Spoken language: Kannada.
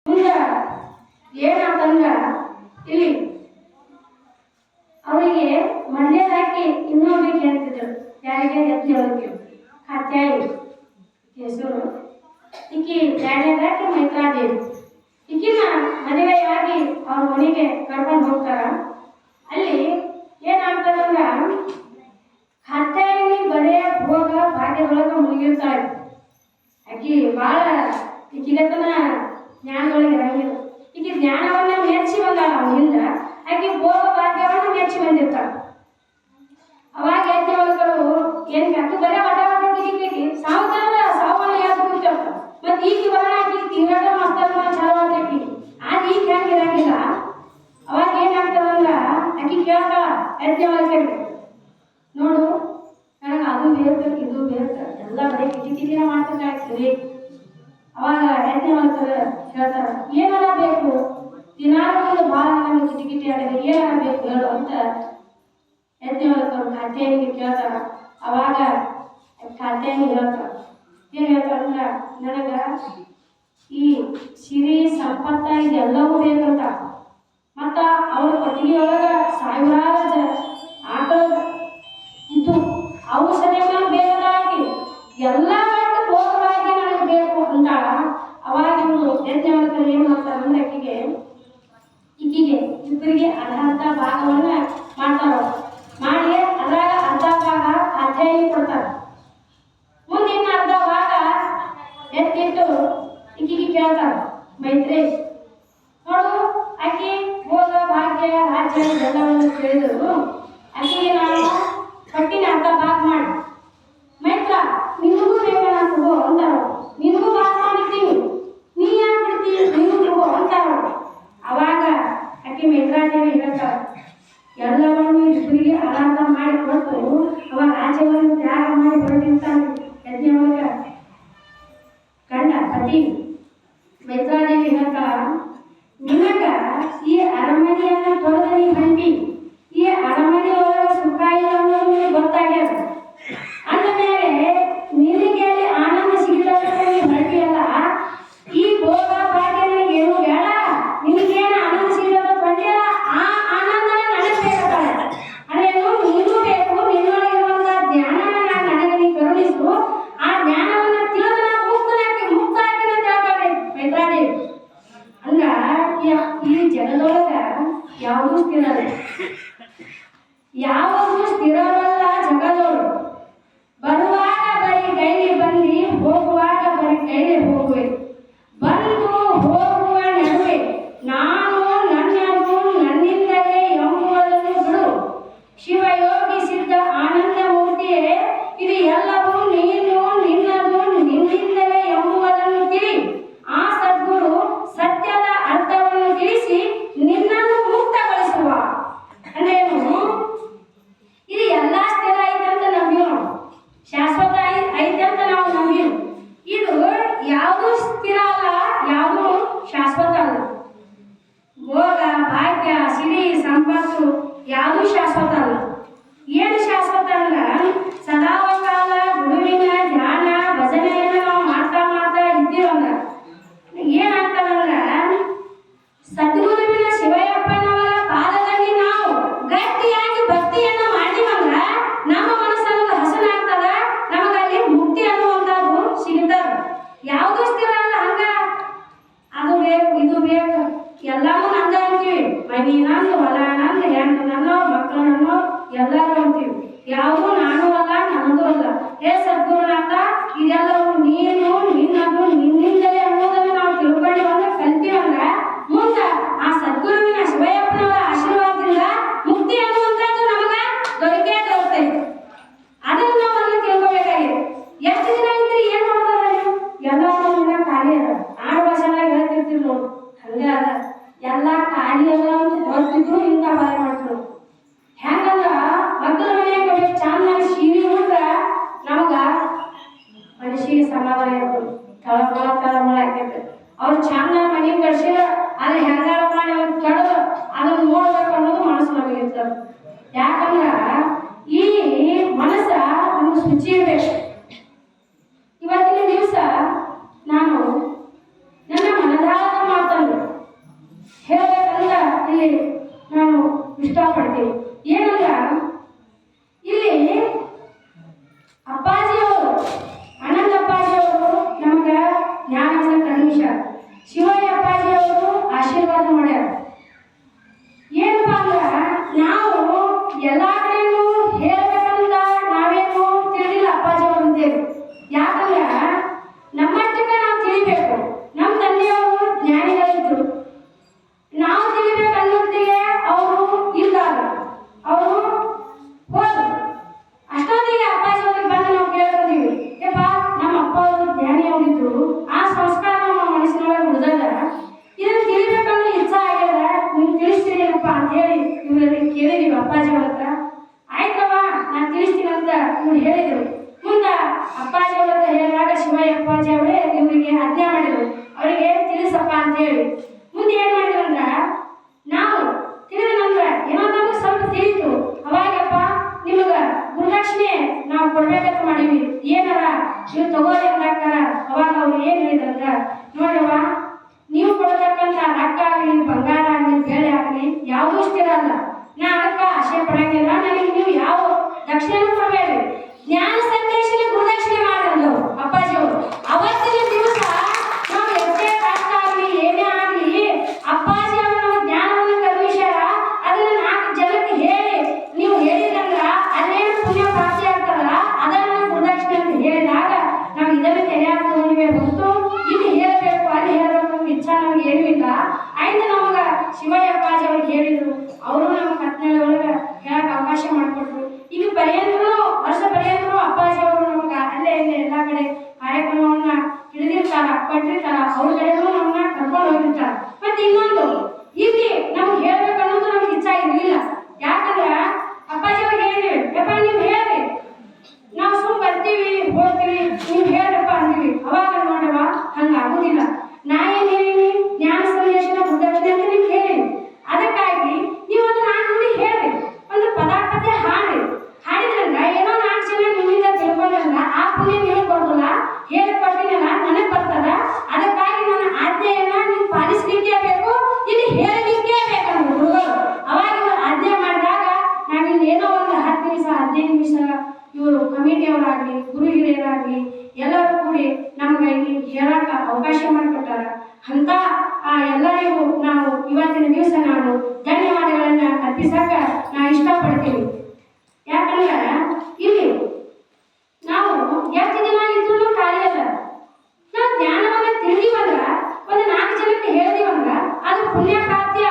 ಮುಂದೆ ಏನಾತಂದ್ರ ಇಲ್ಲಿ ಅವರಿಗೆ ಮಂಡ್ಯದಾಕಿ ಇನ್ನೊಬ್ಬಕ್ಕೆ ಹೇಳ್ತಿದ್ರು. ಯಾರಿಗೆ? ಯತ್ನವರಿಗೆ ಕಾತ್ಯಾಯಿ ಹೆಸರು. ಈಕಿ ಎರಡನೇದಾಕಿ ಮೈತ್ರಾದೇವಿ. ಈಕಿನ ಮದುವೆಯಾಗಿ ಅವ್ರ ಮನೆಗೆ ಕರ್ಕೊಂಡು ಹೋಗ್ತಾರ. ಅಲ್ಲಿ ಏನಾಗ್ತದಂದ್ರ ಕಾತ್ಯಾಯಿನಿ ಬರೆಯ ಭೋಗ ಭಾಗ್ಯದೊಳಗ ಮುಳುಗಿರ್ತಾಳೆ. ಆಕಿ ಭಾಳ ಈಕಿಗತನ ಜ್ಞಾನದೊಳಗೆ ಇರಂಗಿಲ್ಲ. ಈಕಿ ಜ್ಞಾನವನ್ನ ಮೆಚ್ಚಿ ಬಂದಾಳ ಅವನಿಂದ. ಆಕಿ ಭೋಗ ಭಾಗ್ಯವನ್ನ ಮೆಚ್ಚಿ ಬಂದಿರ್ತಾಳ. ಅವಾಗ ಯಜ್ಞವಲ್ಕರು ಏನ್ ಅದು ಬರೀ ಒಟ ಸಾವುಕಾರ ಸಾವನ್ನ ಯಾರು ಕೂತಿರ್ತಾರ. ಮತ್ತೆ ಈಕಿ ಬರೋಣ ಆಕಿ ತೀರಾಟ ಮಸ್ತಕ ಚಾಲು ಆಗ್ತೈತಿ. ಆಗ ಈಗ ಹೆಂಗೆ ಇರಂಗಿಲ್ಲ. ಅವಾಗ ಏನಾಗ್ತದಂದ್ರ ಆಕಿ ಕೇಳ್ತಾಳ ಯಜ್ಞವಲ್ಕರಿಗೆ, ನೋಡು ನನಗೆ ಅದು ಬೇಕು ಇದು ಬೇಕು ಎಲ್ಲ ಬರೀ ಕಿಟಿಕಿಟಿನ ಮಾಡ್ತಿರ್ತಾಳೆ. ಅವಾಗ ಯಜ್ಞವಲ್ಕರು ಹೇಳ್ತಾರ, ಏನಾರ ಬೇಕು ದಿನಾಲು ಭಾಳ ನಮಗೆ ಕಿಟಿಕಿಟಿ ಆಡಿದ್ರೆ ಏನಾರ ಬೇಕು ಹೇಳು ಅಂತ ಯಜ್ಞವಲ್ಕರು ಕಾತ್ಯಾಯಿನಿಗೆ ಕೇಳ್ತಾರ. ಅವಾಗ ಕಾತ್ಯಾಯಿನಿ ಹೇಳ್ತಾರ, ಏನ್ ಹೇಳ್ತಾರಂದ್ರ ನನಗ ಈ ಸಿರಿ ಸಂಪತ್ತ ಇದೆಲ್ಲವೂ ಬೇಕಂತ. ಮತ್ತ ಅವ್ರ ಪತಿಯೊಳಗ ಸಾವಿರಾರು ಆಟೋ ಇದು ಔಷಧಿಗಳನ್ನ ಬೇಕಾಗಿ ಎಲ್ಲ ಮಟ್ಟ ಭೋಗವಾಗಿ ನನಗೆ ಬೇಕು ಅಂತಾಳ. ಅವಾಗ ಇವರು ಯಜ್ಞವಲ್ಕರು ಏನ್ ಮಾಡ್ತಾರಂದ್ರೆ ಈಕಿಗೆ ಇಬ್ಬರಿಗೆ ಅರ್ಧ ಭಾಗವನ್ನ ಮಾಡ್ತಾರ. ಮಾಡಿ ಅದ್ರಾಗ ಅರ್ಧ ಭಾಗ ಕಾತ್ಯಾಯಿನಿ ಕೊಡ್ತಾರ. ಮುಂದಿನ ಅರ್ಧ ಭಾಗ ಎತ್ತಿಟ್ಟು ಈಕಿಗೆ ಕೇಳ್ತಾರ, ಮೈತ್ರಿ ನೋಡು ಆಕಿ ಭೋಗ ಭಾಗ್ಯ ರಾಜ್ಯ ಎಲ್ಲವನ್ನು ಕೇಳಿದ್ರು. ಆಕೆಗೆ ನಾನು ಕಟ್ಟಿನ ಅರ್ಧ ಭಾಗ ಮಾಡಿ ಮೈತ್ರ ನಿನಗೂ ಬೇಕನ ತಗೋ ಅಂತಾರ. ನಿನಗೂ ಭಾಗ ಮಾಡಿದ್ದೀನಿ, ನೀ ಯಾಕೆ ಬಿಡ್ತೀವಿ ನೀನು ತಗೋ ಅಂತಾರ. ಅವಾಗ ಆಕೆ ಮೈತ್ರಾದೇವಿ ಹೇಳ್ತಾಳ, ಎಲ್ಲವನ್ನು ಇಬ್ಬರಿಗೆ ಅರ್ಧ ಮಾಡಿ ಕೊಟ್ಟು ಅವಾಗ ರಾಜ್ಯವನ್ನು ತ್ಯಾಗ ಮಾಡಿ ಹೊರಟಿರ್ತಾನೆ ಯಜ್ಞವಲ್ಕ ಗಂಡ ಪತಿ. ಮೈತ್ರಾದೇವಿ ಹೇಳ್ತಾಳ, ನಿನಗ ಈ ಅರಮನೆಯನ್ನ ತೊರೆದ ನೀ ಬಂದಿ, ಈ ಅರಮನೆಯೊಳಗ ಸುಖ ಇಲ್ಲ ಅನ್ನೋದು ನಿನಗೆ ಗೊತ್ತಾಗ್ಯದ. ಅಂದಮೇಲೆ ನಿನಗೆ ಅಲ್ಲಿ ಆನಂದ ಸಿಗಲಾರ ನೀ ಹೊರಟಿಯಲ್ಲ, ಈ ಭೋಗ ಭಾಗ್ಯ ನನಗೆ ಏನು ಬೇಡ, ನಿನಗೇನು ಆನಂದ ಸಿಗಲಾರ ಬಂದಿಲ್ಲ, ಆ ಆನಂದನೇ ನನಗೆ ಬೇಕಾಗ್ತದೆ. ಅದೇನು ನೀನು ಬೇಕು, ನಿನ್ನೊಳಗಿರುವಂತ ಜ್ಞಾನನ ನನಗೆ ನೀ ಕರುಣಿಸು, ಆ ಜ್ಞಾನವನ್ನ ತಿಳಿದ ಮುಕ್ತ ಆಗಿನ ಹೇಳ್ತಾಳೆ ಮೈತ್ರಾದೇವಿ. ಅಂದ್ರ ಈ ಜಗದೊಳಗ ಯಾವುದೂ ಸ್ಥಿರ ಇಲ್ಲ, ಯಾವುದೂ ಸ್ಥಿರವಲ್ಲ ಜಗದೊಳಗೆ. ಬರುವಾಗ ಬರೀ ಕೈಲಿ ಬಂದು ಹೋಗುವಾಗ ಬರೀ ಕೈಲಿ ಹೋಗುವೆ, ಬಂದು ಹೋಗುವ ನಡುವೆ ನಾನು ನನ್ನದು ನನ್ನಿಂದಲೇ ಎಂಬುವುದನ್ನು ಬಿಡು. ಶಿವಯೋಗಿ ಸಿದ್ಧ ಆನಂದ ಮೂರ್ತಿಯೇ, ಇದು ಎಲ್ಲವೂ ನೀನು ನಿನ್ನದು ನಿನ್ನಿಂದಲೇ ಎಂಬುವುದನ್ನು ತಿಳಿ. ಆ ಸದ್ಗುರು ಸತ್ಯದ ಅರ್ಥವನ್ನು ತಿಳಿಸಿ ನಿನ್ನನ್ನು ಮುಕ್ತಗೊಳಿಸುವ. ಅಂದ್ರೇನು? ಇದು ಎಲ್ಲ ಸ್ಥಿರ ಐತಂತ ನಂಬಿವು, ಶಾಶ್ವತ ಐತಂತ ನಾವು ನಂಬಿವು. ಇದು ಯಾವುದು ಸ್ಥಿರ ಅಲ್ಲ, ಯಾವುದು ಶಾಶ್ವತ ಅಲ್ಲ. ಭೋಗ ಭಾಗ್ಯ ಸಿರಿ ಸಂಪತ್ತು ಯಾವುದು ಶಾಶ್ವತ ಅಲ್ಲ. ಏನು ಶಾಶ್ವತ ಅಂದ್ರ ಸದಾಕಾಲ ಗುರುವಿನ ಧ್ಯಾನ ಭಜನೆಯನ್ನು ನಾವು ಮಾಡ್ತಾ ಇದ್ದೀವಂದ್ರ ಏನಾಗ್ತದಂದ್ರ ಸದ್ಗುರುವಿನ ಶಿವಯ್ಯಪ್ಪನವರ ಪಾದದಲ್ಲಿ ನಾವು ಗಟ್ಟಿಯಾಗಿ ಭಕ್ತಿಯನ್ನ ಮಾಡಿವಂದ್ರ ನಮ್ಮ ಮನಸ್ಸನ್ನು ಹಸನಾಗ್ತದ, ನಮಗಲ್ಲಿ ಮುಕ್ತಿ ಅನ್ನುವಂಥದ್ದು ಸಿಗ್ತದ. ಯಾವುದು ಸ್ಥಿರ ಅಲ್ಲ. ಹಂಗ ಅದು ಬೇಕು ಇದು ಬೇಕು ಎಲ್ಲಾನು ನಂದ ಅಂತೀವಿ. ಮನಿ ನಂದು, ಹೊಲ ನಂದು, ಹೆಣ್ಣು ನನ್ನ, ಮಕ್ಕಳು ನನ್ನ ಎಲ್ಲರೂ ಅಂತೀವಿ. ಯಾವುದು ನಾನು ಅಲ್ಲ ನನ್ನದು ಅಲ್ಲ. ಹೇ ಸದ್ಗುರುನಾಥ, ಇದೆಲ್ಲವೂ ನೀನು ನಿನ್ನದು ನಿನ್ನಿಂದಲೇ ಅನ್ನೋದನ್ನು ನಾವು ತಿಳ್ಕೊಂಡು ಬಂದ್ರೆ ಕಲ್ತೀವಂದ್ರ ಮುಂದ ಆ ಸದ್ಗುರುವಿನ ಶಿವಯ್ಯಪ್ಪನವರ ಆಶೀರ್ವಾದದಿಂದ ಮುಕ್ತಿ ಅನ್ನುವಂಥದ್ದು ನಮಗ ದೊರಕೇ ದೊರಕೈತಿ. ಅದನ್ನು ನಾವು ಅಲ್ಲಿ ತಿಳ್ಕೊಬೇಕಾಗಿದೆ. ಎಷ್ಟು ದಿನ ಐತ್ರಿ ಏನ್ ಮಾಡ್ತಾರೆ ಎಲ್ಲರೂ ದಿನ ಖಾಲಿ ಅದ. ಆಡು ಭಾಷೆದಾಗ ಹೇಳ್ತಿರ್ತೀವಿ ನೋಡು, ಹಂಗ ಅದ ಎಲ್ಲ ಖಾಲಿ ಅದ ಅಂತ ಬರ್ತಿದ್ರು ಇಂಥ ಬಾಳೆ ಮಾಡ್ತಿರು. ಹೆಂಗಂದ್ರ ಮಕ್ಕಳ ಮನೆಯಾಗ ಚಾಂದ ಸೀರೆ ಉಂಡ್ರ ನಮಗ ಮನುಷ್ಯಗೆ ಸಮಾಧಾನ ಇರ್ತದೆ. ತಳಮಳ ಆಕೈತೆ. ಅವ್ರು ಚಂದ ಮನೆ ಕಳ್ಸಿರ ಅದ್ರ ಹೆಂಗಾರ ಮಾಡಿ ಅವ್ರು ಕಡ್ದು ಅದನ್ನ ನೋಡ್ಬೇಕು ಅನ್ನೋದು ಮನಸ್ಸು ನಮಗೆ ಇರ್ತದೆ. ಯಾಕಂದ್ರ ಈ ಮನಸ್ಸ ನಮ್ಗೆ ಶುಚಿ ಇರ್ಬೇಕು. ಇವತ್ತಿನ ದಿವಸ ನಾನು ನನ್ನ ಮನದಾಳದ ಮಾತನ್ನು ಹೇಳಿ ಮುಂದೆ ಏನ್ ಮಾಡಿದ್ರಂದ್ರ ನಾವು ತಿಳಿದ ನಂತರ ಏನೋ ನಮ್ಗೆ ಸ್ವಲ್ಪ ತಿಳಿತು. ಅವಾಗಪ್ಪ ನಿಮಗ ಗುರುದಕ್ಷಿಣೆ ನಾವು ಕೊಡ್ಬೇಕಂತ ಮಾಡೀವಿ, ಏನಾರ ನೀವು ತಗೋರಿ ಅಂದಾಕಾರ ಅವಾಗ ಅವ್ರು ಏನ್ ಹೇಳಿದ್ರಂದ್ರ, ನೋಡವ್ವ ನೀವು ಕೊಡತಕ್ಕಂತ ರೊಕ್ಕ ಆಗಲಿ ಬಂಗಾರ ಆಗಲಿ ಬೇಳೆ ಆಗಲಿ ಯಾವುದೂ ಸ್ಥಿರ ಅಲ್ಲ. ನಾ ಅದಕ್ಕ ಆಶೆ ಪಡಂಗಿಲ್ಲ. ನನಗೆ ನೀವು ಯಾವ ದಕ್ಷಿಣೆನೂ ಕೊಡಬೇಡ್ರಿ, ಜ್ಞಾನ ಸಂದೇಶನ ಗುರುದಕ್ಷಿಣೆ ಮಾಡಿದ್ರು ಅಪ್ಪಾಜಿ ಅವರು. ಅವತ್ತಿನ ದಿವಸ ನಾವು ಎಷ್ಟೇ ಕಷ್ಟ ಆಗಲಿ ಏನೇ ಆಗಲಿ ಅಪ್ಪಾಜಿ ಅವರು ನಮ್ಮ ಜ್ಞಾನವನ್ನು ಕಲ್ಪಿಸ್ಯಾರ. ಅದನ್ನ 4 ಜನಕ್ಕೆ ಹೇಳಿ ನೀವು ಹೇಳಿದ್ರಂದ್ರ ಅಲ್ಲೇನು ಪುಣ್ಯ ಪ್ರಾಪ್ತಿ ಆಗ್ತದಲ್ಲ ಅದನ್ನ ಗುರುದಕ್ಷಿಣೆ ಅಂತ ಹೇಳಿದಾಗ ನಾವು ಇದನ್ನು ತಲೆಯಾಗ ತಗೊಂಡಿವೆ ಹೊರತು ಇಲ್ಲಿ ಹೇಳಬೇಕು ಅಲ್ಲಿ ಹೇಳಬೇಕು ಇಚ್ಛಾ ನಮ್ಗೆ ಏನೂ ಇಲ್ಲ. ಆಯ್ತು ನಮಗ ಶಿವಯ್ಯ ಅಪ್ಪಾಜಿ ಅವ್ರಿಗೆ ಹೇಳಿದ್ರು, ಅವರು ನಮ್ಮ ಕತ್ನಳ್ಳಿ ಒಳಗೆ ಹೇಳಕ್ ಅವಕಾಶ ಮಾಡಿಕೊಟ್ರು. ಈಗ ಪರ್ಯಂತರೂ ವರ್ಷ ಪರ್ಯಂತರೂ ಅಪ್ಪಾಜಿ ಅವರು ನಮಗ ಅಲ್ಲೇ ಇಲ್ಲೇ ಎಲ್ಲ ಕಡೆ ಕಾರ್ಯಕ್ರಮವನ್ನ ಹಿಡಿದಿರ್ತಾರ ಕೊಟ್ಟಿರ್ತಾರ, ಅವ್ರ ಕಡೆಗೂ ನಮ್ಮನ್ನ ಕರ್ಕೊಂಡು ಹೋಗಿರ್ತಾರ. ಮತ್ತೆ ಇನ್ನೊಂದು ಇಲ್ಲಿ ನಮ್ಗೆ ಹೇಳ್ಬೇಕನ್ನೋದು ನಮ್ಗೆ ಇಚ್ಛಾ ಇರ್ಲಿಲ್ಲ. ಯಾಕಂದ್ರ ಅಪ್ಪಾಜಿ ಅವ್ರಿಗೆ ಹೇಳಿದ್ವಿ, ಯಪ್ಪ ನೀವು ಹೇಳ್ರಿ, ನಾವು ಸುಮ್ ಬರ್ತೀವಿ ಹೋಗ್ತೀವಿ, ನೀವು ಹೇಳ್ರಪ್ಪ ಅಂತೀವಿ. ಅವಾಗ ನೋಡವ ಹಂಗ ಆಗುದಿಲ್ಲ. ನಾ ಏನ್ ಹೇಳಿನಿ ಜ್ಞಾನ ಸಂದೇಶನ ಗುರುದಕ್ಷಿಣೆ ಅಂತ ನೀವು ಹೇಳಿ, ಅದಕ್ಕಾಗಿ ನೀವು ಒಂದು 4 ನುಡಿ ಹೇಳ್ರಿ, ಒಂದು ಪದಾರ್ಥತೆ ಹಾಡ್ರಿ. ಹಾಡಿದ್ರಂದ್ರ ಏನೋ 4 ಜನ ನಿಮ್ಮಿಂದ ತಿಳ್ಕೊಂಡ್ರಂದ್ರ ಆ ಪುಣ್ಯ ನೀವು ಬರೋದಿಲ್ಲ, ಹೇಳಿಕೊಟ್ಟಿನಲ್ಲ ನನಗ್ ಬರ್ತದ. ಅದಕ್ಕಾಗಿ ನನ್ನ ಆಜ್ಞೆಯನ್ನ ನೀವು ಪಾಲಿಸ್ಲಿಕ್ಕೆ ಬೇಕು, ಇಲ್ಲಿ ಹೇಳಲಿಕ್ಕೆ ಬೇಕಂದ್ರು ಗುರುಗಳು. ಅವಾಗ ಇವರು ಆಜ್ಞೆ ಮಾಡಿದಾಗ ನಾವಿಲ್ಲಿ ಏನೋ ಒಂದು 10 ನಿಮಿಷ 15 ನಿಮಿಷ ಇವರು ಕಮಿಟಿಯವರಾಗ್ಲಿ ಗುರು ಹಿರಿಯರಾಗ್ಲಿ ಎಲ್ಲರೂ ಕೂಡಿ ನಮ್ಗೆ ಇಲ್ಲಿ ಹೇಳಕ ಅವಕಾಶ ಮಾಡಿಕೊಟ್ಟಾರ. ಅಂತ ಎಲ್ಲರಿಗೂ ನಾವು ಇವತ್ತಿನ ದಿವಸ ನಾನು ಧನ್ಯವಾದಗಳನ್ನ ಅರ್ಪಿಸಕ ನಾ ಇಷ್ಟಪಡ್ತೀನಿ. ಯಾಕಂದ್ರೆ ಇಲ್ಲಿ ನಾವು ಎಷ್ಟು ದಿನ ಇದ್ರೂ ಖಾಲಿ ಅಲ್ಲ. ನಾವು ಜ್ಞಾನವನ್ನ ತಿಳಿದೀವಂದ್ರ ಒಂದು 4 ಜನಕ್ಕೆ ಹೇಳಿದೀವಂದ್ರ ಅದು ಪುಣ್ಯ ಪ್ರಾಪ್ತಿ